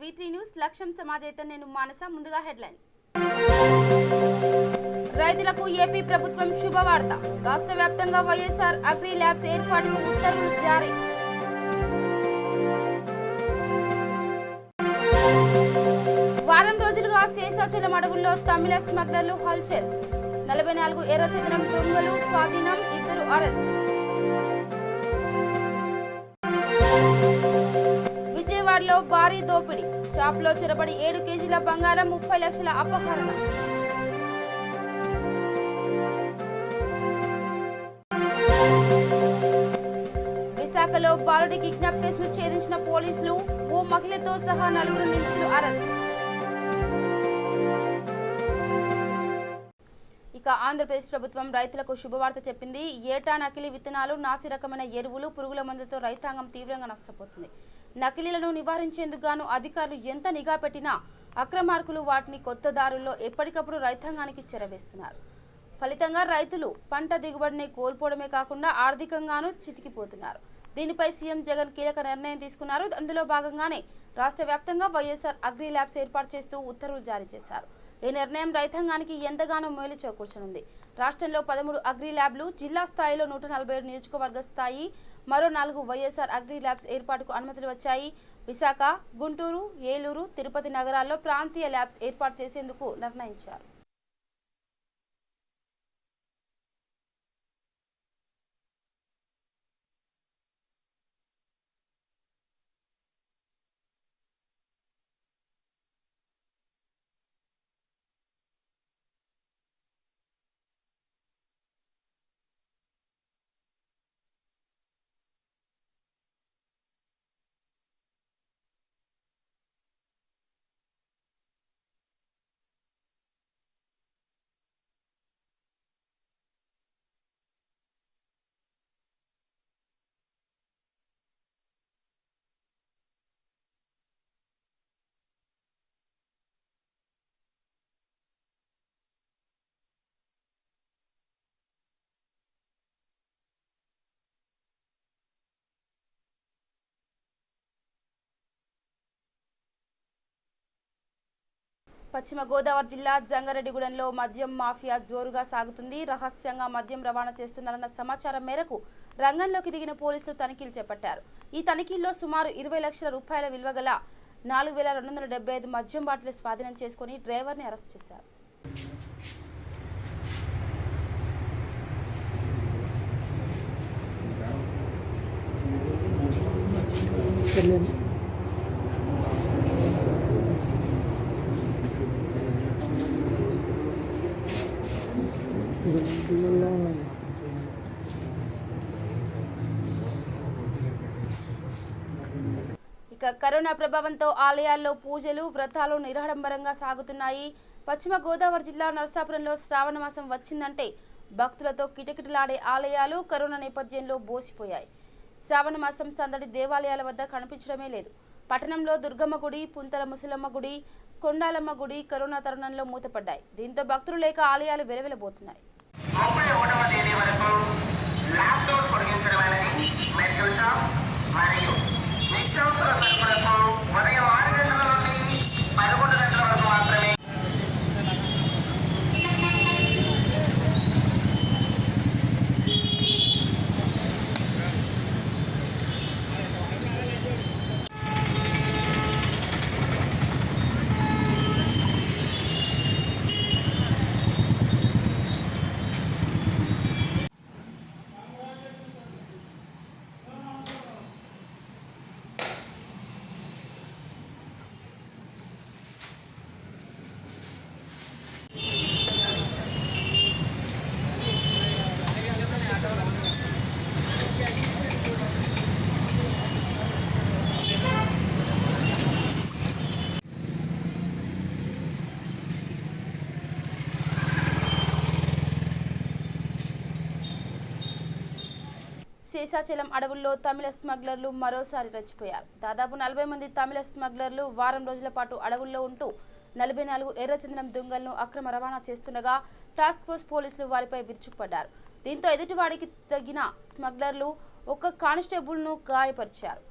V3 news లక్ష్యం సమాజైతే నేను మానస ముందుగా హెడ్లైన్స్ రైతులకు ఏపీ ప్రభుత్వం శుభవార్త రాష్ట్ర వ్యాప్తంగా వైఎస్ఆర్ అగ్రి ల్యాబ్స్ ఏర్పాటుకు ఉత్తర్వులు జారీ వారం రోజులుగా శేషాచలం అడవుల్లో తమిళ స్మగ్లర్లు హల్చల్ 44 ఎర్రచందనం దొంగలు స్వాధీనం 2 అరెస్ట్ విజయవాడలో భారీ దోపిడీ షాప్లో చొరబడి 7 కేజీల బంగారం 30 లక్షల అపహరణ విశాఖలో బాలుడి కిడ్నాప్ కేసును ఛేదించిన పోలీసులు ఓ మహిళతో సహా 4 నిందితులు అరెస్ట్ ఇక ఆంధ్రప్రదేశ్ ప్రభుత్వం రైతులకు శుభవార్త చెప్పింది. ఏటా నకిలీ విత్తనాలు, నాసి రకమైన ఎరువులు, పురుగుల మందులతో రైతాంగం తీవ్రంగా నష్టపోతుంది. నకిలీలను నివారించేందుకు గాను అధికారులు ఎంత నిఘా పెట్టినా అక్రమార్కులు వాటిని కొత్త దారుల్లో ఎప్పటికప్పుడు రైతాంగానికి చెరవేస్తున్నారు. ఫలితంగా రైతులు పంట దిగుబడిని కోల్పోవడమే కాకుండా ఆర్థికంగానూ చితికిపోతున్నారు. దీనిపై సీఎం జగన్ కీలక నిర్ణయం తీసుకున్నారు. అందులో భాగంగానే రాష్ట్ర వ్యాప్తంగా వైఎస్ఆర్ అగ్రి ల్యాబ్స్ ఏర్పాటు చేస్తూ ఉత్తర్వులు జారీ చేశారు. ఈ నిర్ణయం రైతాంగానికి ఎంతగానో మేలు చేకూర్చనుంది. రాష్ట్రంలో 13 అగ్రి ల్యాబ్లు, జిల్లా స్థాయిలో 147 నియోజకవర్గ స్థాయి మరో 4 వైఎస్ఆర్ అగ్రి ల్యాబ్స్ ఏర్పాటుకు అనుమతులు వచ్చాయి. విశాఖ, గుంటూరు, ఏలూరు, తిరుపతి నగరాల్లో ప్రాంతీయ ల్యాబ్స్ ఏర్పాటు చేసేందుకు నిర్ణయించారు. పశ్చిమ గోదావరి జిల్లా జంగారెడ్డిగూడెంలో మద్యం మాఫియా జోరుగా సాగుతుంది. రహస్యంగా మద్యం రవాణా చేస్తున్నారన్న సమాచారం మేరకు రంగంలోకి దిగిన పోలీసులు తనిఖీలు చేపట్టారు. ఈ తనిఖీల్లో సుమారు 20 లక్షల రూపాయల విలువ గల 4275 మద్యం బాటిల్ స్వాధీనం చేసుకుని డ్రైవర్ని అరెస్ట్ చేశారు. ఇక కరోనా ప్రభావంతో ఆలయాల్లో పూజలు, వ్రతాలు నిరాడంబరంగా సాగుతున్నాయి. పశ్చిమ గోదావరి జిల్లా నరసాపురంలో శ్రావణ మాసం వచ్చిందంటే భక్తులతో కిటకిటలాడే ఆలయాలు కరోనా నేపథ్యంలో బోసిపోయాయి. శ్రావణ మాసం సందడి దేవాలయాల వద్ద కనిపించడమే లేదు. పట్టణంలో దుర్గమ్మ గుడి, పుంతల ముసలమ్మ గుడి, కొండాలమ్మ గుడి కరోనా తరుణంలో మూతపడ్డాయి. దీంతో భక్తులు లేక ఆలయాలు వెలవెలబోతున్నాయి. ఉదయం 6 గంటల నుండి 11 గంటల వరకు మాత్రమే. శేషాచలం అడవుల్లో తమిళ స్మగ్లర్లు మరోసారి రెచ్చిపోయారు. దాదాపు 40 మంది తమిళ స్మగ్లర్లు వారం రోజుల పాటు అడవుల్లో ఉంటూ 44 ఎర్రచందనం దొంగలను అక్రమ రవాణా చేస్తుండగా టాస్క్ ఫోర్స్ పోలీసులు వారిపై విరుచుకుపడ్డారు. దీంతో ఎదుటివాడికి తగిన స్మగ్లర్లు ఒక కానిస్టేబుల్ను గాయపరిచారు.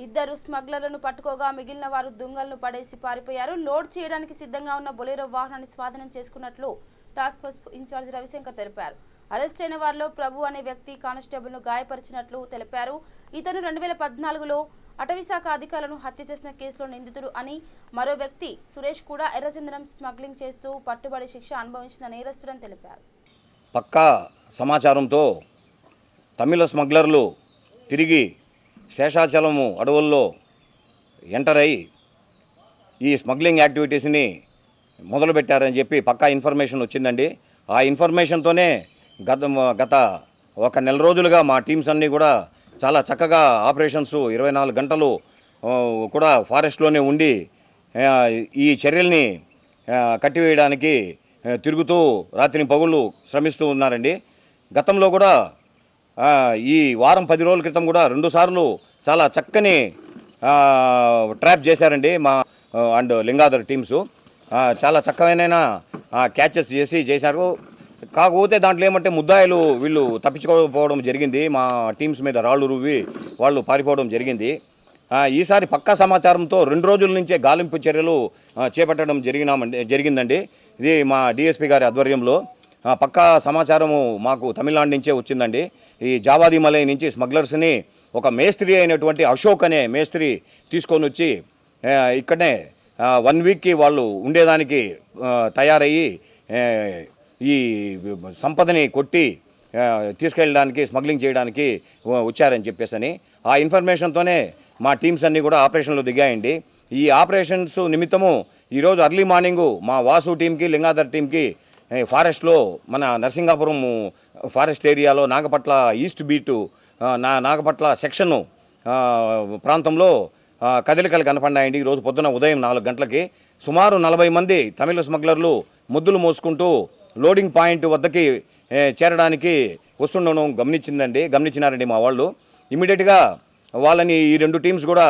ఇద్దరు స్మగ్లర్లను పట్టుకోగా మిగిలిన వారు దుంగలను పడేసి పారిపోయారు. లోడ్ చేయడానికి సిద్ధంగా ఉన్న బొలెరో వాహనాన్ని స్వాధీనం చేసుకున్నట్లు టాస్క్ ఫోర్స్ ఇన్ఛార్జ్ రవిశంకర్ తెలిపారు. అరెస్ట్ అయిన వారిలో ప్రభు అనే వ్యక్తి కానిస్టేబుల్ ను గాయపరిచినట్లు తెలిపారు. ఇతను 2014లో అటవీశాఖ అధికారులను హత్య చేసిన కేసులో నిందితుడు అని, మరో వ్యక్తి సురేష్ కూడా ఎర్రచందనం స్మగ్లింగ్ చేస్తూ పట్టుబడి శిక్ష అనుభవించిన నేరస్తుడని తెలిపారు. పక్కా సమాచారంతో తమిళ స్మగ్లర్లు తిరిగి శేషాచలము అడవుల్లో ఎంటర్ అయ్యి ఈ స్మగ్లింగ్ యాక్టివిటీస్ని మొదలుపెట్టారని చెప్పి పక్కా ఇన్ఫర్మేషన్ వచ్చిందండి. ఆ ఇన్ఫర్మేషన్తోనే గత ఒక నెల రోజులుగా మా టీమ్స్ అన్నీ కూడా చాలా చక్కగా ఆపరేషన్స్ 24 గంటలు కూడా ఫారెస్ట్లోనే ఉండి ఈ చర్యల్ని కట్టివేయడానికి తిరుగుతూ రాత్రి పగుళ్ళు శ్రమిస్తూ ఉన్నారండి. గతంలో కూడా ఈ వారం 10 రోజుల క్రితం కూడా 2 సార్లు చాలా చక్కని ట్రాప్ చేశారండి మా అండ్ లింగాధర్ టీమ్స్. చాలా చక్కమైన క్యాచెస్ చేశారు. కాకపోతే దాంట్లో ఏమంటే ముద్దాయిలు వీళ్ళు తప్పించుకోకపోవడం జరిగింది. మా టీమ్స్ మీద రాళ్ళు రువ్వి వాళ్ళు పారిపోవడం జరిగింది. ఈసారి పక్కా సమాచారంతో 2 రోజుల నుంచే గాలింపు చర్యలు చేపట్టడం జరిగిందండి. ఇది మా డిఎస్పీ గారి ఆధ్వర్యంలో పక్కా సమాచారము మాకు తమిళనాడు నుంచే వచ్చిందండి. ఈ జావాది మలై నుంచి స్మగ్లర్స్ని ఒక మేస్త్రి అయినటువంటి అశోక్ అనే మేస్త్రి తీసుకొని వచ్చి ఇక్కడనే 1 వీక్కి వాళ్ళు ఉండేదానికి తయారయ్యి ఈ సంపదని కొట్టి తీసుకెళ్ళడానికి స్మగ్లింగ్ చేయడానికి వచ్చారని చెప్పేసి ఆ ఇన్ఫర్మేషన్తోనే మా టీమ్స్ అన్నీ కూడా ఆపరేషన్లో దిగాయండి. ఈ ఆపరేషన్స్ నిమిత్తము ఈరోజు అర్లీ మార్నింగు మా వాసు టీంకి లింగాధర్ టీంకి ఫారెస్ట్లో మన నరసింగాపురం ఫారెస్ట్ ఏరియాలో Nagapatla east beat Nagapatla section ప్రాంతంలో కదలికలు కనపడ్డాయండి. ఈరోజు పొద్దున ఉదయం 4 గంటలకి సుమారు 40 మంది తమిళ స్మగ్లర్లు ముద్దులు మోసుకుంటూ లోడింగ్ పాయింట్ వద్దకి చేరడానికి వస్తుండడం గమనించినారండి మా వాళ్ళు. ఇమీడియట్గా వాళ్ళని ఈ 2 టీమ్స్ కూడా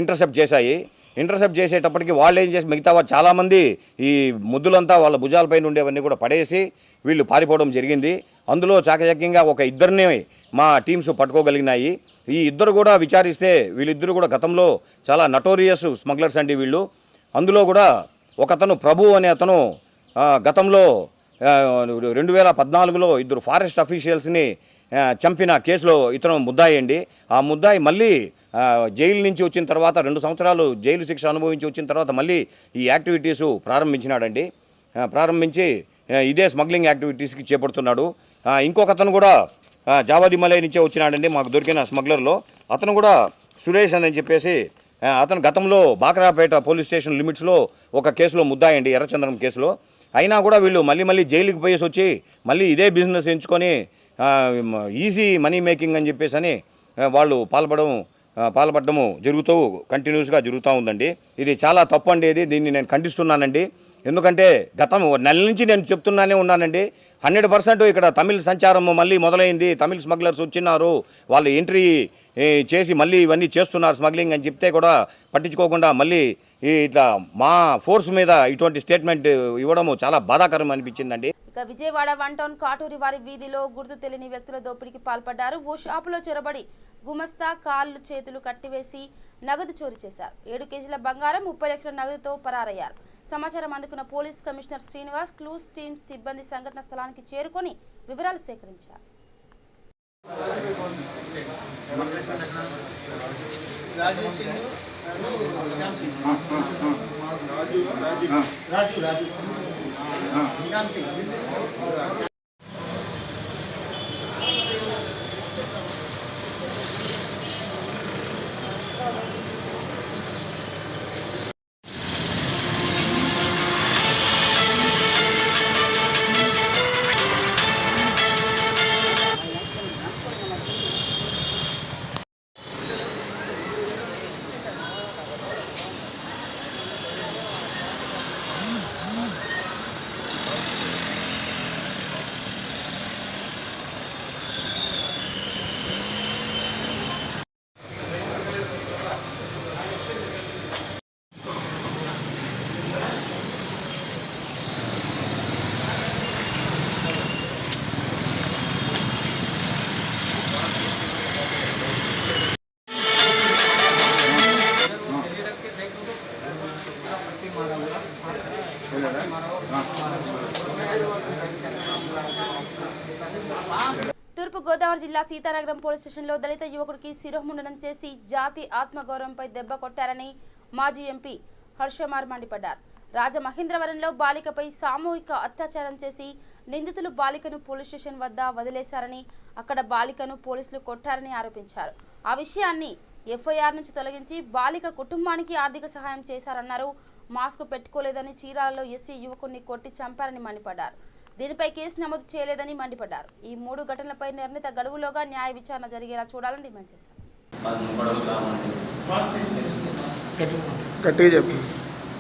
ఇంటర్సెప్ట్ చేశాయి. ఇంటర్సెప్ట్ చేసేటప్పటికి వాళ్ళు ఏం చేసి మిగతా చాలామంది ఈ ముద్దులంతా వాళ్ళ భుజాలపైన ఉండేవన్నీ కూడా పడేసి వీళ్ళు పారిపోవడం జరిగింది. అందులో చాకచక్యంగా ఒక ఇద్దరిని మా టీమ్స్ పట్టుకోగలిగినాయి. ఈ ఇద్దరు కూడా విచారిస్తే వీళ్ళిద్దరు కూడా గతంలో చాలా నటోరియస్ స్మగ్లర్స్ అండి వీళ్ళు. అందులో కూడా ఒకతను ప్రభు అనే అతను గతంలో 2014లో 2 ఫారెస్ట్ అఫీషియల్స్ని చంపిన కేసులో ఇతను ముద్దాయి అండి. ఆ ముద్దాయి మళ్ళీ జైలు నుంచి వచ్చిన తర్వాత 2 సంవత్సరాలు జైలు శిక్ష అనుభవించి వచ్చిన తర్వాత మళ్ళీ ఈ యాక్టివిటీసు ప్రారంభించినాడండి. ప్రారంభించి ఇదే స్మగ్లింగ్ యాక్టివిటీస్కి చేపడుతున్నాడు. ఇంకొకతను కూడా జావాది మలై నుంచే వచ్చినాడండి మాకు దొరికిన స్మగ్లర్లో. అతను కూడా సురేష్ అని చెప్పేసి అతను గతంలో బాక్రాపేట పోలీస్ స్టేషన్ లిమిట్స్లో ఒక కేసులో ముద్దాయండి, ఎర్రచంద్రం కేసులో. అయినా కూడా వీళ్ళు మళ్ళీ జైలుకి పోయేసి వచ్చి మళ్ళీ ఇదే బిజినెస్ ఎంచుకొని ఈజీ మనీ మేకింగ్ అని చెప్పేసి వాళ్ళు పాల్పడము కంటిన్యూస్గా జరుగుతూ ఉందండి. ఇది చాలా తప్పు అండి. దీన్ని నేను ఖండిస్తున్నానండి. ఎందుకంటే గతం నెల నుంచి నేను చెప్తున్నానే ఉన్నానండి. 100% ఇక్కడ తమిళ సంచారం మళ్ళీ మొదలైంది. తమిళ స్మగ్లర్స్ వచ్చినారు, వాళ్ళు ఎంట్రీ చేసి మళ్ళీ ఇవన్నీ చేస్తున్నారు స్మగ్లింగ్ అని చెప్తే కూడా పట్టించుకోకుండా మళ్ళీ ఇట్లా మా ఫోర్స్ మీద ఇటువంటి స్టేట్మెంట్ ఇవ్వడము చాలా బాధాకరం అనిపించిందండి. ఇక విజయవాడ 1 టౌన్ కాటూరి వారి వీధిలో గుర్తు తెలియని వ్యక్తుల దోపిడీకి పాల్పడ్డారు. ఓ షాపులో చొరబడి గుమస్తా కాళ్ళు చేతులు కట్టివేసి నగదు చోరీ చేశారు. 7 కేజీల బంగారం 30 లక్షల నగదుతో పరారయ్యారు. సమాచారం అందుకున్న police commissioner Srinivas clues team సిబ్బంది సంఘటన స్థలానికి చేరుకొని వివరాలు సేకరించారు. మహబూబ్నగర్ జిల్లా సీతానగరం పోలీస్ స్టేషన్లో దళిత యువకుడికి శిరోముండనం చేసి జాతి ఆత్మగౌరవంపై దెబ్బ కొట్టారని మాజీ ఎంపీ హర్షమార్ మండిపడ్డారు. రాజమహేంద్రవరంలో బాలికపై సామూహిక అత్యాచారం చేసి నిందితులు బాలికను పోలీస్ స్టేషన్ వద్ద వదిలేశారని, అక్కడ బాలికను పోలీసులు కొట్టారని ఆరోపించారు. ఆ విషయాన్ని ఎఫ్ఐఆర్ నుంచి తొలగించి బాలిక కుటుంబానికి ఆర్థిక సహాయం చేశారన్నారు. మాస్క్ పెట్టుకోలేదని చీరాలలో ఎస్సీ యువకుడిని కొట్టి చంపారని మండిపడ్డారు. దీనిపై కేసు నమోదు చేయలేదని మండిపడ్డారు. ఈ 3 ఘటనలపై నిర్ణీత గడువులోగా న్యాయ విచారణ జరిగేలా చూడాలని డిమాండ్ చేశారు.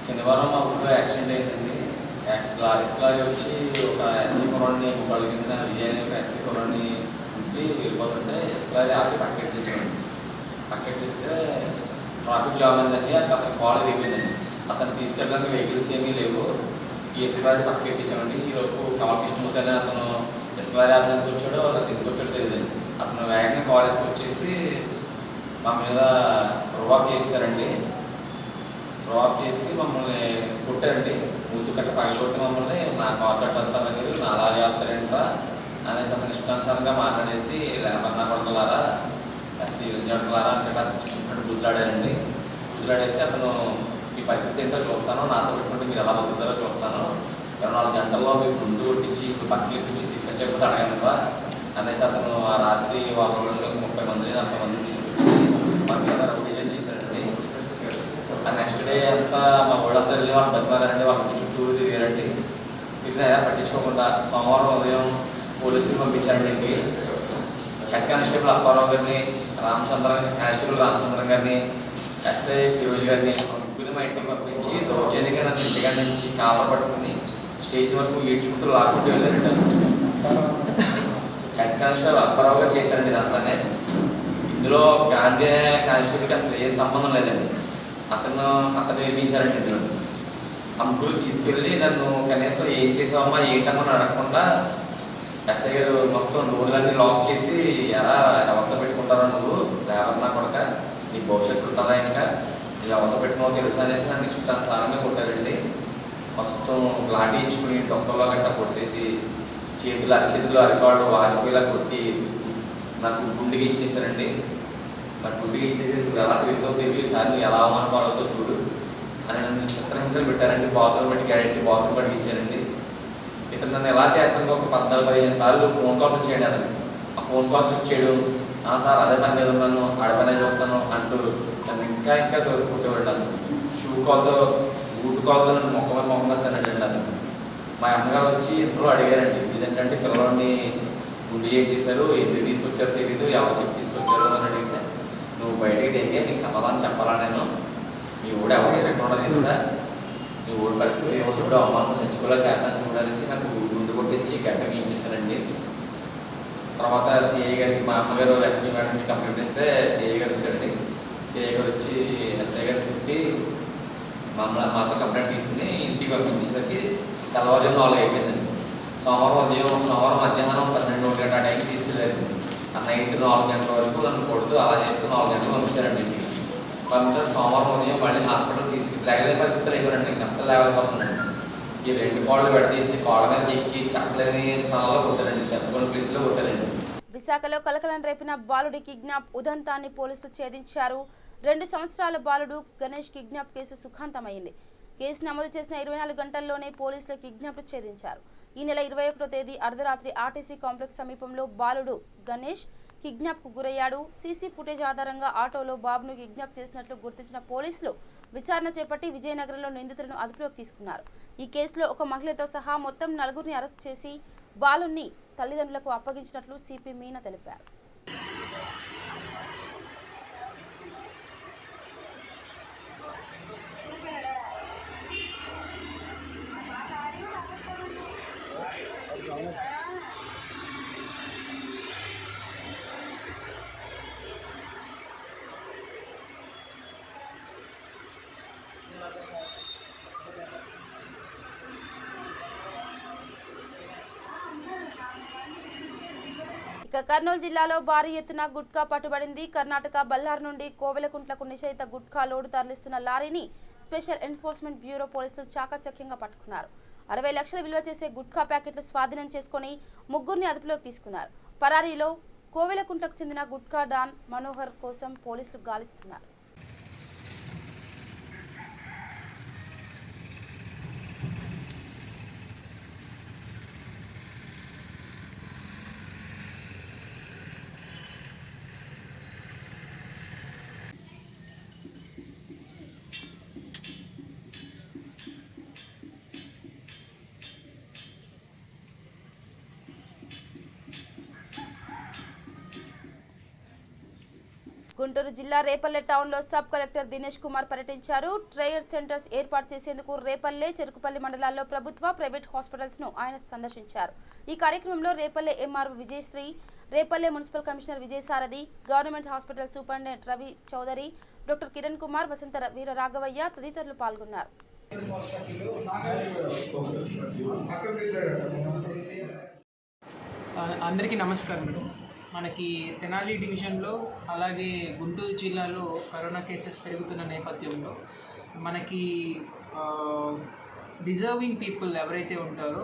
శనివారం మా ఊళ్ళో యాక్సిడెంట్ అయిందండి. లారీ వచ్చి ఒక ఎస్సీ కుర్రాడిని ముగ్గురు కింద విజయాన్ని ఒక ఎస్సీ కుర్రాడిని ఉండి వెళ్ళిపోతుంటే ఎస్సీ ఆపి పక్కెట్టించాడు. పక్కెట్టిస్తే ట్రాఫిక్ జామ్ అయిందండి. అతను కాల్ అయిపోయిందండి. అతను తీసుకెళ్ళడానికి వెహికల్స్ ఏమీ లేవు. ఈ ఎస్సీ పక్కెట్టించామండి. ఈరోజు కమల్ కృష్ణమూర్తి అనే అతను ఎస్సీ అతనికి వచ్చాడో అతను ఎందుకు వచ్చాడో తెలియదండి. అతను వేగంగా కాలేజ్కి వచ్చేసి మా మీద ప్రొవాక్ చేస్తారండి. ప్రొవాక్ చేసి మమ్మల్ని కొట్టారండి. మూతు కట్ట పగలగొట్టి మమ్మల్ని నా కార్ కట్టంతా మీరు నా లారీ ఆపుతారంట అనేసి అతను ఇష్టానుసారంగా మాట్లాడేసి లేబర్ నా కొడతలారా ఎస్సీ రంజాడులారా అంటే బుద్ధులాడారండి. బుద్ధులాడేసి అతను ఈ పరిస్థితి ఏంటో చూస్తాను, నాతో పెట్టుకుంటే మీరు ఎలా బతుకుతారో చూస్తాను, 24 గంటల్లో మీకు ముందు కొట్టించి ఇప్పుడు పక్కలు ఇప్పించి తీసుకొచ్చేప్పుడు అడగనురా అనేసి అతను ఆ రాత్రి వాళ్ళ రోజుల్లో 30 మందిని 40 మందిని తీసుకొచ్చి మా మీద రొటేషన్ చేశారండి. ఆ నెక్స్ట్ డే అంతా మా ఊళ్ళంతా వెళ్ళి వాళ్ళు బతిమారండి. వాళ్ళ చుట్టూరు తిరిగారండి. తిరిగిన ఏదో పట్టించుకోకుండా సోమవారం ఉదయం పోలీసులు పంపించారండి. ఇంటికి హెడ్ కానిస్టేబుల్ అప్పారావు గారిని, కానిస్టేబుల్ రామచంద్రం గారిని, ఎస్ఐ ఫిరోజ్ గారిని ముగ్గురు మా ఇంటికి పంపించి దౌర్జన్యంగా నన్ను ఇంటికాడ నుంచి కాళ్ళ పట్టుకుని స్టేషన్ వరకు ఈడ్చుకుంటూ లాక్కుంటూ వెళ్ళారండి. హెడ్ కానిస్టేబుల్ అప్పారావు గారు చేశారండి ఇదంతానే. ఇందులో గాంధీ కానిస్టేబుల్కి అసలు ఏ సంబంధం లేదండి. అతను నిర్మించారండి. ఇందులో ఆ ముగ్గురు తీసుకెళ్ళి నన్ను కనీసం ఏం చేసావమ్మా ఏంటమ్మా అడగకుండా ఎస్ఐ గారు మొత్తం డోర్లన్నీ లాక్ చేసి ఎలా ఎవరితో పెట్టుకుంటారో నువ్వు లేబర్ నా కొడక నీ భవిష్యత్తు ఉంటుందా ఇంకా నువ్వు ఎవరితో పెట్టుకున్నావు తెలుసా అనేసి నన్ను ఇష్టానుసారంగా కొట్టారండి. మొత్తం లాఠీ ఇచ్చుకుని డొక్కల్లో గట్ట పొడిచేసి అరిచేతులు అరికాళ్ళు వాచిపోయేలా కొట్టి నాకు గుండెకి ఇచ్చేసారండి. నాకు గుండెకి ఇచ్చేసి నువ్వు ఎలా తిరుగుతావు తెలియదు సార్, నువ్వు ఎలా అవమానపడవుతో చూడు అని నన్ను చిత్రహింసలు పెట్టారండి. బాత్రూమ్ బట్టి గ్యారెంటీ బాత్రూమ్ బట్టి ఇచ్చారండి. ఇతను నన్ను ఎలా చేస్తాను ఒక 14-15 సార్లు ఫోన్ కాల్స్ వచ్చేయండి. అతను ఆ ఫోన్ కాల్స్ వచ్చాడు. సార్ అదే పని మీద ఉన్నాను, ఆడపనే చూస్తాను అంటూ నన్ను ఇంకా కొట్టేవాడు. షూ కాల్తో బూట్ కాల్తో నన్ను మొక్క తిన్నాడండి. అతను మా అమ్మగారు వచ్చి ఇంట్లో అడిగారండి, ఇదేంటంటే పిల్లవాడిని గుండె ఏం చేశారు, ఎందుకు తీసుకొచ్చారో తెలియదు, ఎవరు చెప్పి తీసుకొచ్చారు అని అడిగితే నువ్వు బయటికి తెగే నీకు సమాధానం చెప్పాలా, నేను మీ ఊడు ఎవరికి పెట్టడం తెలుసా, నీ ఊడి పరిస్థితి ఏమో చూడ అవమానం చచ్చిపోలా చేస్తాను చూడాలేసి నాకు గుండు కొట్టించి గడ్డకి ఇచ్చేసారండి. తర్వాత సిఐ గారికి మా అమ్మగారు ఎస్పీ మేడంకి కంప్లైంట్ ఇస్తే సిఐ గారు వచ్చారండి. సిఐ గారు వచ్చి ఎస్ఐ గారు తిట్టి మాతో కంప్లైంట్ తీసుకుని ఇంటికి పంపించేసరికి తెల్లవారుజాము 4 అయిపోయిందండి. సోమవారం మధ్యాహ్నం 12 గంటల టైంకి తీసుకెళ్ళారు. ఆ నైట్ 4 గంటల వరకు నన్ను కొడుతూ అలా చేస్తూ 4 గంటలు పంపించారండి ఇంటికి. పంపితే సోమవారం ఉదయం మళ్ళీ హాస్పిటల్ లేగలే పరిస్థితులు అయిపోయినండి. ఇంకా అస్సలు లేకపోతున్నాండి. ఈ 2 కాళ్ళు విడదీసి కాళ్ళ మీద ఎక్కి చెప్పలేని స్థానాల్లో కొట్టారండి. చెప్పని ప్లేస్లో కొట్టారండి. విశాఖలో కలకలం రేపిన బాలుడి కిడ్నాప్ ఉదంతాన్ని పోలీసులు ఛేదించారు. 2 సంవత్సరాల బాలుడు గణేష్ కిడ్నాప్ కేసు సుఖాంతమైంది. కేసు నమోదు చేసిన 24 గంటల్లోనే పోలీసులు కిడ్నాప్ ఛేదించారు. ఈ నెల 21వ తేదీ అర్ధరాత్రి ఆర్టీసీ కాంప్లెక్స్ సమీపంలో బాలుడు గణేష్ కిడ్నాప్ కు గురయ్యాడు. సీసీ ఫుటేజ్ ఆధారంగా ఆటోలో బాబును కిడ్నాప్ చేసినట్లు గుర్తించిన పోలీసులు విచారణ చేపట్టి విజయనగరంలో నిందితులను అదుపులోకి తీసుకున్నారు. ఈ కేసులో ఒక మహిళతో సహా మొత్తం 4గురిని అరెస్ట్ చేసి బాలుని తల్లిదండ్రులకు అప్పగించినట్లు సిపి మీనా తెలిపారు. ఇక కర్నూలు జిల్లాలో భారీ ఎత్తున గుట్కా పట్టుబడింది. కర్ణాటక బల్లార్ నుండి కోవెలకుంట్లకు నిషేధిత గుట్కా లోడు తరలిస్తున్న లారీని స్పెషల్ ఎన్ఫోర్స్మెంట్ బ్యూరో పోలీసులు చాకచక్యంగా పట్టుకున్నారు. 60 లక్షల విలువ చేసే గుట్కా ప్యాకెట్లు స్వాధీనం చేసుకుని 3గురిని అదుపులోకి తీసుకున్నారు. పరారీలో కోవెలకుంటకు చెందిన గుట్కా డాన్ మనోహర్ కోసం పోలీసులు గాలిస్తున్నారు. గుంటూరు జిల్లా రేపల్లె టౌన్లో సబ్ కలెక్టర్ దినేష్ కుమార్ పర్యటించారు. ట్రయల్ సెంటర్స్ ఏర్పాటు చేసేందుకు రేపల్లె, చెరుకుపల్లి మండలాల్లో ప్రభుత్వ, ప్రైవేట్ హాస్పిటల్స్ ను ఆయన సందర్శించారు. ఈ కార్యక్రమంలో Repalle MRO Vijayasri, Repalle municipal commissioner Vijayasarathi, government hospital superintendent Ravi Chowdary, doctor Kiran Kumar, Vasantha Veera Raghavaiah తదితరులు పాల్గొన్నారు. అందరికీ నమస్కారం. మనకి తెనాలి డివిజన్లో అలాగే గుంటూరు జిల్లాలో కరోనా కేసెస్ పెరుగుతున్న నేపథ్యంలో మనకి డిజర్వింగ్ పీపుల్ ఎవరైతే ఉంటారో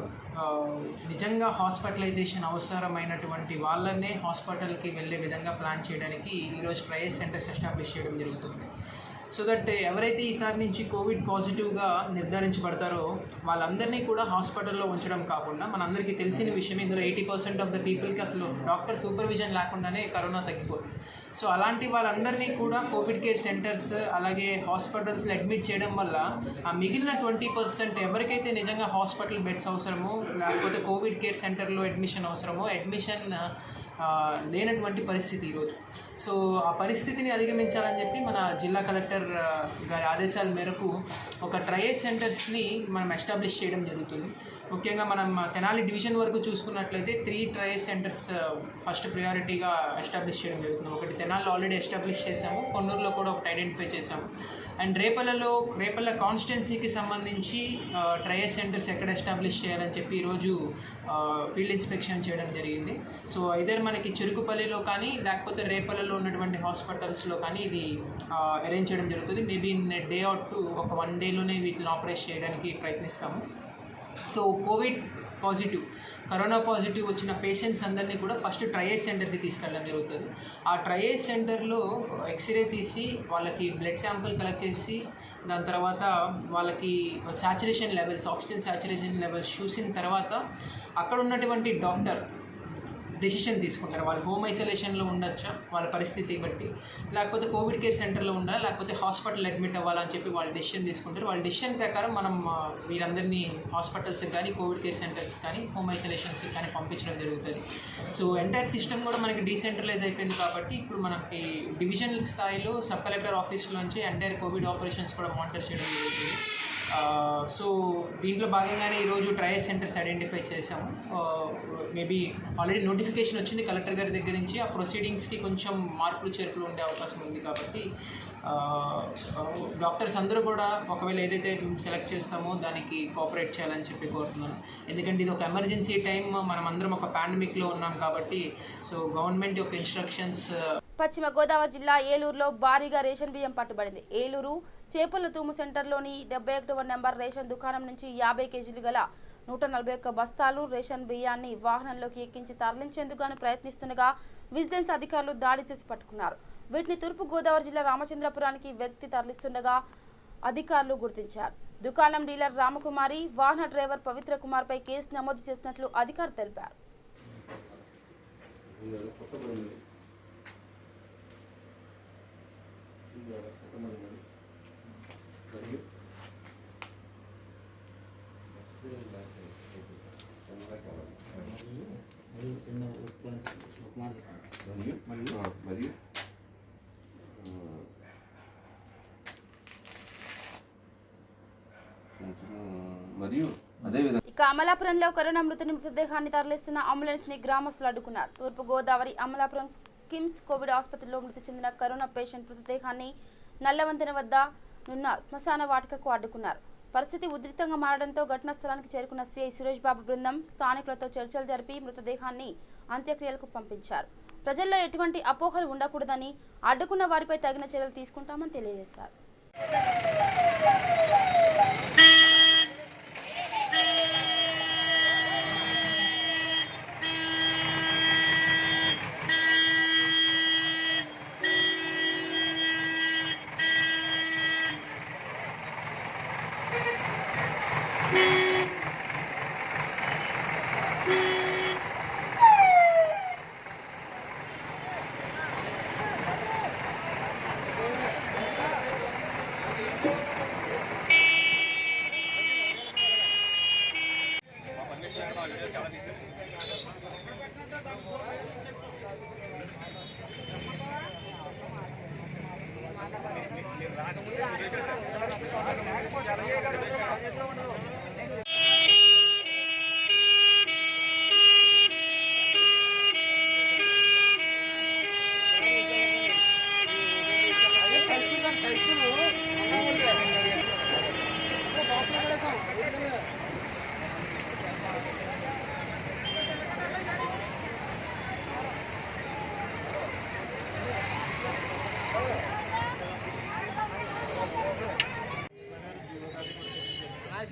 నిజంగా హాస్పిటలైజేషన్ అవసరమైనటువంటి వాళ్ళనే హాస్పిటల్కి వెళ్ళే విధంగా ప్లాన్ చేయడానికి ఈరోజు ట్రయల్ సెంటర్స్ ఎస్టాబ్లిష్ చేయడం జరుగుతుంది. సో దట్ ఎవరైతే ఈసారి నుంచి కోవిడ్ పాజిటివ్గా నిర్ధారించబడతారో వాళ్ళందరినీ కూడా హాస్పిటల్లో ఉంచడం కాకుండా మనందరికీ తెలిసిన విషయం ఇందులో 80% ఆఫ్ ద పీపుల్కి అసలు డాక్టర్ సూపర్విజన్ లేకుండానే కరోనా తగ్గిపోతుంది. సో అలాంటి వాళ్ళందరినీ కూడా కోవిడ్ కేర్ సెంటర్స్ అలాగే హాస్పిటల్స్లో అడ్మిట్ చేయడం వల్ల ఆ మిగిలిన 20% ఎవరికైతే నిజంగా హాస్పిటల్ బెడ్స్ అవసరమో లేకపోతే కోవిడ్ కేర్ సెంటర్లో అడ్మిషన్ అవసరమో అడ్మిషన్ లేనటువంటి పరిస్థితి ఈరోజు. సో ఆ పరిస్థితిని అధిగమించాలని చెప్పి మన జిల్లా కలెక్టర్ గారి ఆదేశాల మేరకు ఒక ట్రయల్ సెంటర్స్ని మనం ఎస్టాబ్లిష్ చేయడం జరుగుతుంది. ముఖ్యంగా మనం తెనాలి డివిజన్ వరకు చూసుకున్నట్లయితే 3 ట్రయల్ సెంటర్స్ ఫస్ట్ ప్రయారిటీగా ఎస్టాబ్లిష్ చేయడం జరుగుతుంది. ఒకటి తెనాలిలో ఆల్రెడీ ఎస్టాబ్లిష్ చేసాము, కొన్నూరులో కూడా ఒకటి ఐడెంటిఫై చేసాము, అండ్ రేపల్లె కాన్స్టిట్యున్సీకి సంబంధించి ట్రయల్ సెంటర్స్ ఎక్కడ ఎస్టాబ్లిష్ చేయాలని చెప్పి ఈరోజు ఫీల్డ్ ఇన్స్పెక్షన్ చేయడం జరిగింది. సో ఐదర్ మనకి చెరుకుపల్లిలో కానీ లేకపోతే రేపల్లెలో ఉన్నటువంటి హాస్పిటల్స్లో కానీ ఇది అరేంజ్ చేయడం జరుగుతుంది. మేబీ ఇన్ డే ఆర్ 2 ఒక 1 డేలోనే వీటిని ఆపరేట్ చేయడానికి ప్రయత్నిస్తాము. సో కరోనా పాజిటివ్ వచ్చిన పేషెంట్స్ అందరినీ కూడా ఫస్ట్ ట్రయల్ సెంటర్కి తీసుకెళ్ళడం జరుగుతుంది. ఆ ట్రయల్ సెంటర్లో ఎక్స్రే తీసి వాళ్ళకి బ్లడ్ శాంపుల్ కలెక్ట్ చేసి దాని తర్వాత వాళ్ళకి saturation levels, oxygen saturation levels చూసిన తర్వాత అక్కడ ఉన్నటువంటి డాక్టర్ డెసిషన్ తీసుకుంటారు. వాళ్ళు హోమ్ ఐసోలేషన్లో ఉండొచ్చా వాళ్ళ పరిస్థితి బట్టి, లేకపోతే కోవిడ్ కేర్ సెంటర్లో ఉండాలా, లేకపోతే హాస్పిటల్ అడ్మిట్ అవ్వాలని చెప్పి వాళ్ళు డెసిషన్ తీసుకుంటారు. వాళ్ళ డెసిషన్ ప్రకారం మనం వీరందరినీ హాస్పిటల్స్కి కానీ కోవిడ్ కేర్ సెంటర్స్కి కానీ హోమ్ ఐసోలేషన్స్కి కానీ పంపించడం జరుగుతుంది. సో ఎంటైర్ సిస్టమ్ కూడా మనకి డీసెంట్రలైజ్ అయిపోయింది కాబట్టి ఇప్పుడు మనకి డివిజనల్ స్థాయిలో సబ్ కలెక్టర్ ఆఫీస్లోంచి ఎంటైర్ కోవిడ్ ఆపరేషన్స్ కూడా మానిటర్ చేయడం జరుగుతుంది. సో దీంట్లో భాగంగానే ఈరోజు ట్రయల్ సెంటర్స్ ఐడెంటిఫై చేసాము. మేబీ ఆల్రెడీ నోటిఫికేషన్ వచ్చింది కలెక్టర్ గారి దగ్గర నుంచి. ఆ ప్రొసీడింగ్స్కి కొంచెం మార్పులు చేర్పులు ఉండే అవకాశం ఉంది కాబట్టి డాక్టర్స్ అందరూ కూడా ఒకవేళ ఏదైతే సెలెక్ట్ చేస్తామో దానికి కోఆపరేట్ చేయాలని చెప్పి కోరుతున్నాను. ఎందుకంటే ఇది ఒక ఎమర్జెన్సీ టైం, మనం అందరం ఒక పాండమిక్లో ఉన్నాం కాబట్టి సో గవర్నమెంట్ యొక్క ఇన్స్ట్రక్షన్స్. పశ్చిమ గోదావరి జిల్లా ఏలూరులో భారీగా రేషన్ బియ్యం పట్టుబడింది. ఏలూరు చేపల తూము సెంటర్లోని 71వ నెంబర్ రేషన్ దుకాణం నుంచి 50 కేజీలు గల 141 బస్తాలు రేషన్ బియ్యాన్ని వాహనంలోకి ఎక్కించి తరలించేందుకు ప్రయత్నిస్తుండగా విజిలెన్స్ అధికారులు దాడి చేసి పట్టుకున్నారు. వీటిని తూర్పు గోదావరి జిల్లా రామచంద్రపురానికి వ్యక్తి తరలిస్తుండగా అధికారులు గుర్తించారు. దుకాణం డీలర్ రామకుమారి, వాహన డ్రైవర్ పవిత్ర కుమార్ పై కేసు నమోదు చేసినట్లు అధికారులు తెలిపారు. ఇక అమలాపురంలో కరోనా మృతదేహాన్ని తరలిస్తున్న అంబులెన్స్ ని గ్రామస్తులు అడ్డుకున్నారు. తూర్పు గోదావరి అమలాపురం కిమ్స్ కోవిడ్ ఆసుపత్రిలో మృతి చెందిన కరోనా పేషెంట్ మృతదేహాన్ని నల్లవంతెన వద్ద నున్న శ్మశాన వాటికకు అడ్డుకున్నారు. పరిస్థితి ఉద్రిక్తంగా మారడంతో ఘటనా స్థలానికి చేరుకున్న సిఐ సురేష్ బాబు బృందం స్థానికులతో చర్చలు జరిపి మృతదేహాన్ని అంత్యక్రియలకు పంపించారు. ప్రజల్లో ఎటువంటి అపోహలు ఉండకూడదని, అడ్డుకున్న వారిపై తగిన చర్యలు తీసుకుంటామని తెలియజేశారు.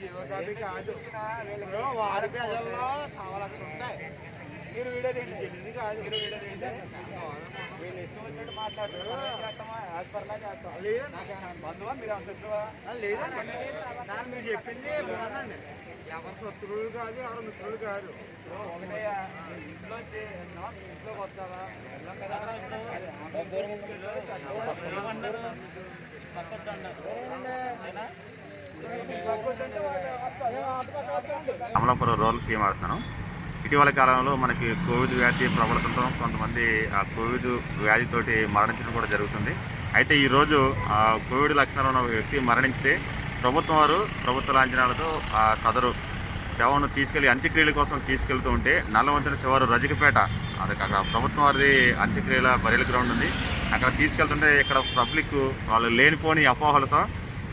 జీవోగ్రఫీ కాదు. వారి ప్రజల్లో కావాలక్ష ఉంటాయి. మీరు వీడియో తెలియదు కాదు. లేదండి, నాకు మీరు చెప్పింది బాగుందండి. ఎవరు శత్రువులు కాదు, ఎవరు మిత్రులు కాదు. ఇంట్లోకి వస్తావా? అమలాపురం రూరల్ సీఎం ఆడుతున్నాను. ఇటీవల కాలంలో మనకి కోవిడ్ వ్యాధి ప్రబలుతుండడం, కొంతమంది ఆ కోవిడ్ వ్యాధితోటి మరణించడం కూడా జరుగుతుంది. అయితే ఈరోజు కోవిడ్ లక్షణాలు ఉన్న వ్యక్తి మరణించితే ప్రభుత్వం వారు ప్రభుత్వ లాంఛనాలతో ఆ సదరు శవను తీసుకెళ్లి అంత్యక్రియల కోసం తీసుకెళ్తూ ఉంటే నల్లవంతెన శివారు రజకపేట అక్కడ ప్రభుత్వం వారిది అంత్యక్రియల బరియల్ గ్రౌండ్ ఉంది. అక్కడ తీసుకెళ్తుంటే ఇక్కడ పబ్లిక్ వాళ్ళు లేనిపోని అపోహలతో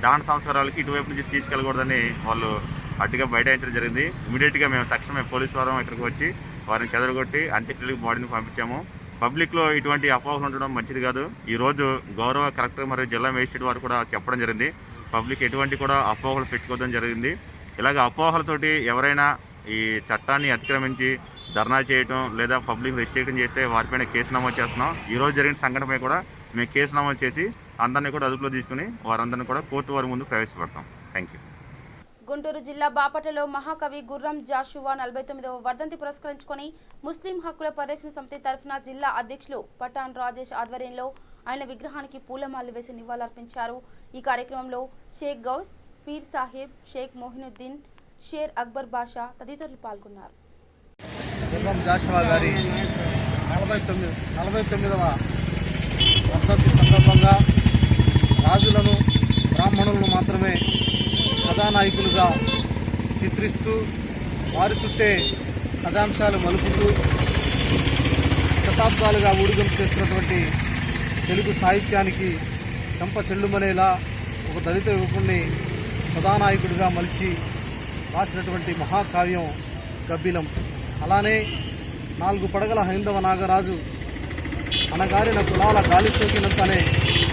దహన సంస్కారాలకి ఇటువైపు నుంచి తీసుకెళ్ళకూడదని వాళ్ళు అడ్డుగా బైఠాయించడం జరిగింది. ఇమీడియట్గా మేము తక్షణమే పోలీసు వారం ఇక్కడికి వచ్చి వారిని చెదరగొట్టి అంత్యక్రియలకు బాడీని పంపించాము. పబ్లిక్లో ఇటువంటి అపోహలు ఉండడం మంచిది కాదు. ఈరోజు గౌరవ కలెక్టర్ మరియు జిల్లా మేజిస్ట్రేట్ వారు కూడా చెప్పడం జరిగింది, పబ్లిక్ ఎటువంటి కూడా అపోహలు పెట్టుకోవడం జరిగింది. ఇలాగ అపోహలతోటి ఎవరైనా ఈ చట్టాన్ని అతిక్రమించి ధర్నా చేయటం లేదా పబ్లిక్ రెస్ట్రిక్షన్ చేస్తే వారిపైన కేసు నమోదు చేస్తున్నాం. ఈరోజు జరిగిన సంఘటనపై కూడా మేము కేసు నమోదు చేసి అందరినీ కూడా అదుపులో తీసుకుని వారందరినీ కూడా కోర్టు వారి ముందు ప్రవేశపెడతాం. Thank you. గుంటూరు జిల్లా బాపట్లలో మహాకవి గుర్రం జాషువా 49వ వర్ధంతి పురస్కరించుకొని ముస్లిం హక్కుల పరిరక్షణ సమితి తరఫున జిల్లా అధ్యక్షులు పఠాన్ రాజేష్ ఆధ్వర్యంలో ఆయన విగ్రహానికి పూలమాలలు వేసి నివాళులర్పించారు. ఈ కార్యక్రమంలో షేక్ గౌస్, పీర్ సాహెబ్, షేక్ మొహినుద్దీన్, షేర్ అక్బర్ బాషా తదితరులు పాల్గొన్నారు. గుర్రం జాషువా గారి 49వ వర్ధంతి సందర్భంగా రాజులను బ్రాహ్మణులను మాత్రమే కథానాయకులుగా చిత్రిస్తూ వారి చుట్టే కథాంశాలు మలుపుతూ శతాబ్దాలుగా ఊడిగం చేస్తున్నటువంటి తెలుగు సాహిత్యానికి చెంప చెల్లుమనేలా ఒక దళిత యువకుడిని కథానాయకుడిగా మలిచి రాసినటువంటి మహాకావ్యం కబ్బిలం. అలానే 4 పడగల హైందవ నాగరాజు అనగారిన కులాల గాలి సోకినంతనే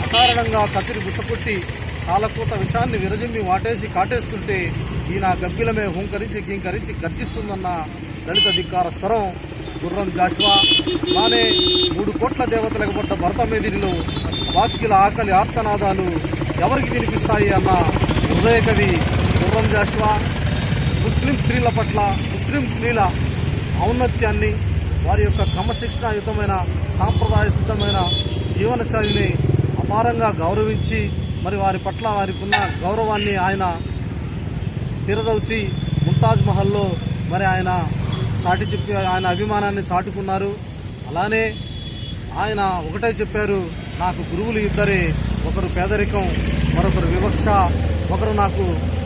అకారణంగా కసిరి బుసపుట్టి కాలకూట విషాన్ని విరజిమ్మి వాటేసి కాటేస్తుంటే ఈయన గబ్బిలమే హుంకరించి గీంకరించి గర్జిస్తుందన్న దళిత ధిక్కార స్వరం గుర్రం జాషువా. అలానే 3 కోట్ల దేవతలకు పడ్డ భరత మేదిరిలో వాక్యుల ఆకలి ఆర్తనాదాలు ఎవరికి వినిపిస్తాయి అన్న హృదయ కవి గుర్రం జాషువా. ముస్లిం స్త్రీల పట్ల ముస్లిం స్త్రీల ఔన్నత్యాన్ని, వారి యొక్క క్రమశిక్షణాయుతమైన సాంప్రదాయ సిద్ధమైన జీవనశైలిని అపారంగా గౌరవించి మరి వారి పట్ల వారికి ఉన్న గౌరవాన్ని ఆయన తిరదౌసి ముంతాజ్ మహల్లో మరి ఆయన చాటి చెప్పి ఆయన అభిమానాన్ని చాటుకున్నారు. అలానే ఆయన ఒకటే చెప్పారు, నాకు గురువులు ఇద్దరే, ఒకరు పేదరికం, మరొకరు వివక్ష. ఒకరు నాకు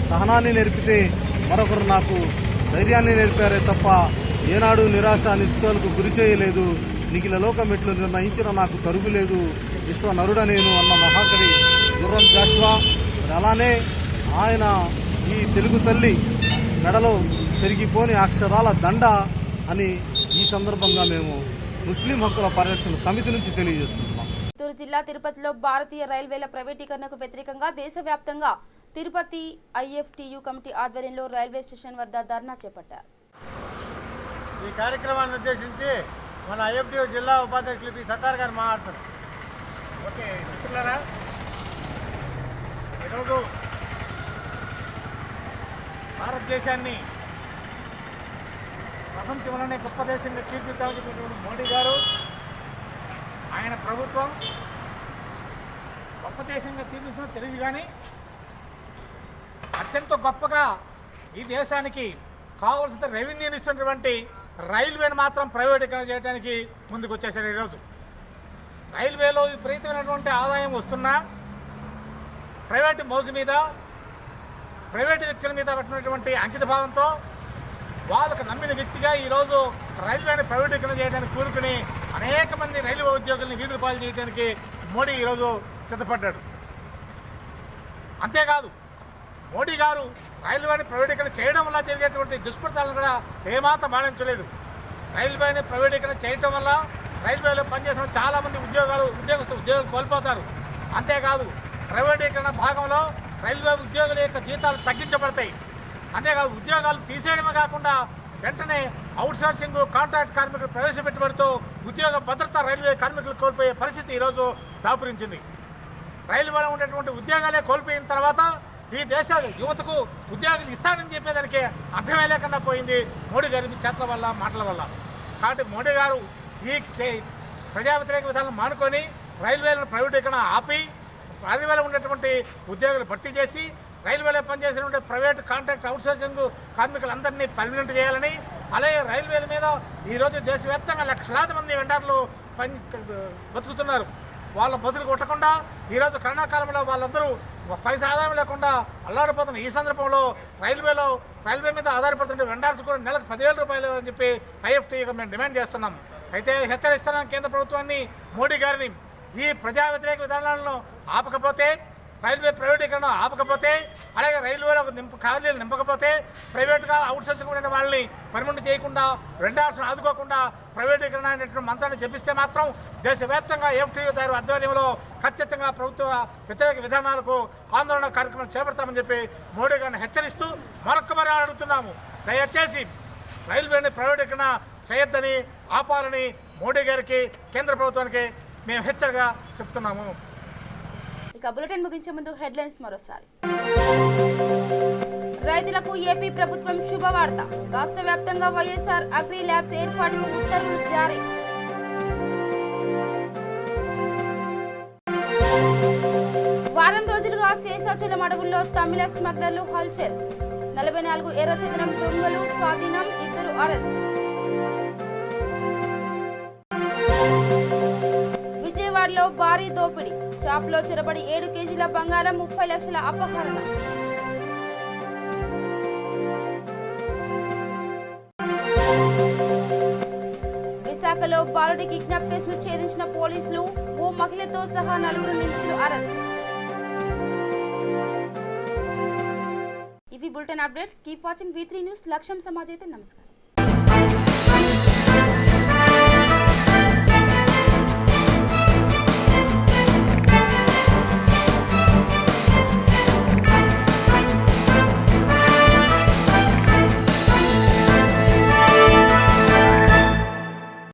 సహనాన్ని నేర్పితే మరొకరు నాకు ధైర్యాన్ని నేర్పారే తప్ప ఏనాడు నిరాశ నిస్పృహలకు గురి చేయలేదు. నిఖిల లోకమెట్లు నిర్ణయించిన నాకు తరుగులేదు, విశ్వ నరుడ నేను అన్న మహాకవి గుర్రం జాషువా. అలానే ఆయన ఈ తెలుగు తల్లి మెడలో చెరిగిపోని అక్షరాల దండ అని ఈ సందర్భంగా మేము ముస్లిం హక్కుల పరిరక్షణ సమితి నుంచి తెలియజేసుకుంటున్నాం. చిత్తూరు జిల్లా తిరుపతిలో భారతీయ రైల్వేల ప్రైవేటీకరణకు వ్యతిరేకంగా దేశవ్యాప్తంగా తిరుపతి ఐఎఫ్టియు కమిటీ ఆధ్వర్యంలో రైల్వే స్టేషన్ వద్ద ధర్నా చేపట్టారు. ఈ కార్యక్రమాన్ని ఉద్దేశించి మన ఐఎఫ్టియు జిల్లా ఉపాధ్యక్షులు పి సత్తార్ గారు మాట్లాడుతున్నారు. ఓకే మిత్రులారా, ఈరోజు భారతదేశాన్ని ప్రపంచంలోనే గొప్ప దేశంగా తీర్చిదిద్దామని మోడీ గారు, ఆయన ప్రభుత్వం గొప్ప దేశంగా తీర్చిదిద్దామో తెలియదు, కానీ అత్యంత గొప్పగా ఈ దేశానికి కావాల్సిన రెవెన్యూని ఇస్తున్నటువంటి రైల్వేని మాత్రం ప్రైవేటీకరణ చేయడానికి ముందుకు వచ్చేసారు. ఈరోజు రైల్వేలో విపరీతమైనటువంటి ఆదాయం వస్తున్నా ప్రైవేటు మౌజు మీద, ప్రైవేటు వ్యక్తుల మీద పెట్టినటువంటి అంకిత భావంతో వాళ్ళకు నమ్మిన వ్యక్తిగా ఈరోజు రైల్వేని ప్రైవేటీకరణ చేయడానికి కూరుకుని అనేక మంది రైల్వే ఉద్యోగుల్ని వీధుల పాలు చేయడానికి మోడీ ఈరోజు సిద్ధపడ్డాడు. అంతేకాదు, మోడీ గారు రైల్వేని ప్రైవేటీకరణ చేయడం వల్ల జరిగేటువంటి దుష్ఫలితాలను కూడా ఏమాత్రం పాటించలేదు. రైల్వేని ప్రైవేటీకరణ చేయటం వల్ల రైల్వేలో పనిచేసిన చాలామంది ఉద్యోగం కోల్పోతారు. అంతేకాదు, ప్రైవేటీకరణ భాగంలో రైల్వే ఉద్యోగుల యొక్క జీతాలు తగ్గించబడతాయి. అంతేకాదు ఉద్యోగాలు తీసేయడమే కాకుండా వెంటనే అవుట్సోర్సింగ్ కాంట్రాక్ట్ కార్మికులు ప్రవేశపెట్టబడుతూ ఉద్యోగ భద్రత రైల్వే కార్మికులు కోల్పోయే పరిస్థితి ఈరోజు దాపురించింది. రైల్వేలో ఉండేటువంటి ఉద్యోగాలే కోల్పోయిన తర్వాత ఈ దేశ యువతకు ఉద్యోగాలు ఇస్తానని చెప్పేదానికి అర్థమే లేకుండా పోయింది మోడీ గారి చేతల వల్ల మాటల వల్ల. కాబట్టి మోడీ గారు ఈ ప్రజా వ్యతిరేక విధానం మానుకొని రైల్వేలను ప్రైవేటీకరణ ఆపి రైల్వేలో ఉన్నటువంటి ఉద్యోగులు భర్తీ చేసి రైల్వేలో పనిచేసినటువంటి ప్రైవేట్ కాంట్రాక్ట్ అవుట్సోర్సింగ్ కార్మికులందరినీ పర్మనెంట్ చేయాలని, అలాగే రైల్వేల మీద ఈరోజు దేశవ్యాప్తంగా లక్షలాది మంది వెండర్లు బతుకుతున్నారు. వాళ్ళ బతులు కొట్టకుండా ఈరోజు కరోనా కాలంలో వాళ్ళందరూ పైసా ఆదాయం లేకుండా అల్లాడిపోతున్న ఈ సందర్భంలో రైల్వే మీద ఆధారపడుతుంటే వెండర్స్ కూడా నెలకు 10,000 రూపాయలు అని చెప్పి ఐఎఫ్టీగా మేము డిమాండ్ చేస్తున్నాం. అయితే హెచ్చరిస్తున్నాం కేంద్ర ప్రభుత్వాన్ని, మోడీ గారిని, ఈ ప్రజా వ్యతిరేక విధానాలను ఆపకపోతే, రైల్వే ప్రైవేటీకరణ ఆపకపోతే, అలాగే రైల్వేలో ఖాళీలు నింపకపోతే, ప్రైవేట్గా అవుట్సోర్సింగ్ ఉండే వాళ్ళని పర్మనెంట్ చేయకుండా వెండర్స్ను ఆదుకోకుండా ప్రైవేటీకరణ అనేటువంటి మంత్రాన్ని చెప్పిస్తే మాత్రం దేశవ్యాప్తంగా ఎఫ్టీయూ తయారు ఆధ్వర్యంలో ఖచ్చితంగా ప్రభుత్వ వ్యతిరేక విధానాలకు ఆందోళన కార్యక్రమం చేపడతామని చెప్పి మోడీ గారిని హెచ్చరిస్తూ మరొక్కమరి అడుగుతున్నాము. దయచేసి రైల్వేని ప్రైవేటీకరణ చేయొద్దని, ఆపాలని మోడీ గారికి, కేంద్ర ప్రభుత్వానికి మేము హెచ్చరికగా చెప్తున్నాము. ఇక బులెటిన్ ముగించే ముందు హెడ్లైన్స్ మరోసారి. రైతులకు ఏపీ ప్రభుత్వం శుభవార్త. రాష్ట్ర వ్యాప్తంగా వైఎస్ఆర్ అగ్రి ల్యాబ్స్ ఏర్పాటుకు ఉత్తర్వులు జారీ. వారం రోజులుగా శేషాచలం అడవుల్లో తమిళ స్మగ్లర్లు హల్చల్. 44 ఎర్రచందనం దొంగలు స్వాధీనం, 2 అరెస్ట్. విజయవాడలో భారీ దోపిడీ. షాప్లో చొరబడి 7 కేజీల బంగారం, 30 లక్షల అపహరణ. విశాఖలో బాలుడి కిడ్నాప్ కేసును ఛేదించిన పోలీసులు. ఓ మహిళతో సహా 4 నిందితులు అరెస్ట్. ఇవి bulletin updates. Keep watching V3 news. లక్ష్యం సమాజ్ అయితే నమస్కారం.